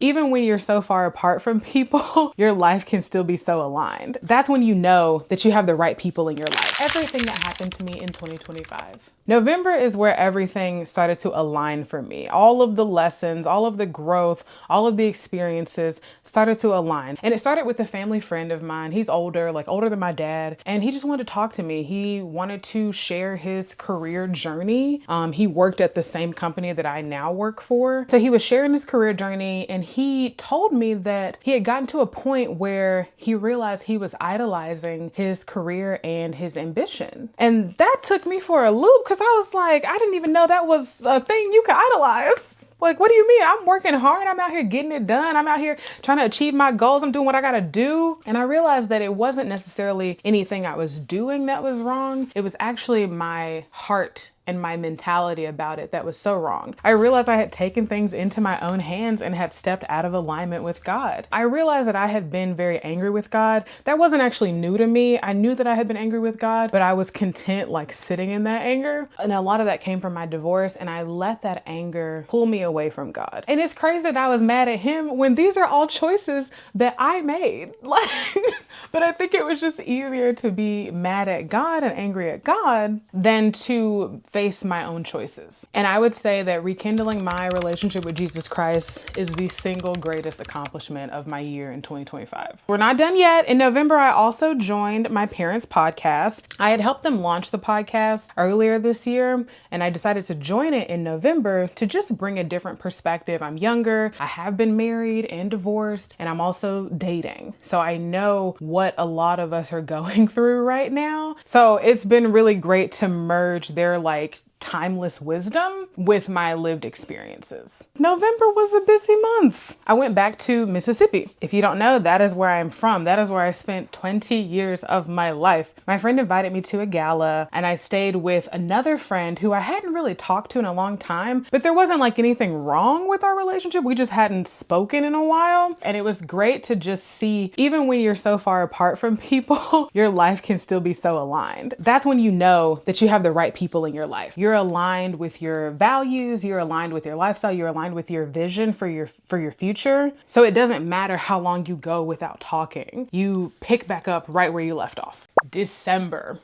Even when you're so far apart from people, your life can still be so aligned. That's when you know that you have the right people in your life. Everything that happened to me in 2025. November is where everything started to align for me. All of the lessons, all of the growth, all of the experiences started to align. And it started with a family friend of mine. He's older, like older than my dad. And he just wanted to talk to me. He wanted to share his career journey. He worked at the same company that I now work for. So he was sharing his career journey, and he told me that he had gotten to a point where he realized he was idolizing his career and his ambition. And that took me for a loop, because I was like, I didn't even know that was a thing you could idolize. Like, what do you mean? I'm working hard. I'm out here getting it done. I'm out here trying to achieve my goals. I'm doing what I gotta do. And I realized that it wasn't necessarily anything I was doing that was wrong. It was actually my heart and my mentality about it that was so wrong. I realized I had taken things into my own hands and had stepped out of alignment with God. I realized that I had been very angry with God. That wasn't actually new to me. I knew that I had been angry with God, but I was content like sitting in that anger. And a lot of that came from my divorce, and I let that anger pull me away from God. And it's crazy that I was mad at him when these are all choices that I made. Like, but I think it was just easier to be mad at God and angry at God than to face my own choices. And I would say that rekindling my relationship with Jesus Christ is the single greatest accomplishment of my year in 2025. We're not done yet. In November, I also joined my parents' podcast. I had helped them launch the podcast earlier this year, and I decided to join it in November to just bring a different perspective. I'm younger, I have been married and divorced, and I'm also dating. So I know what a lot of us are going through right now. So it's been really great to merge their timeless wisdom with my lived experiences. November was a busy month. I went back to Mississippi. If you don't know, that is where I'm from. That is where I spent 20 years of my life. My friend invited me to a gala, and I stayed with another friend who I hadn't really talked to in a long time, but there wasn't anything wrong with our relationship. We just hadn't spoken in a while. And it was great to just see, even when you're so far apart from people, your life can still be so aligned. That's when you know that you have the right people in your life. You're aligned with your values, you're aligned with your lifestyle, you're aligned with your vision for your future. So it doesn't matter how long you go without talking. You pick back up right where you left off. December.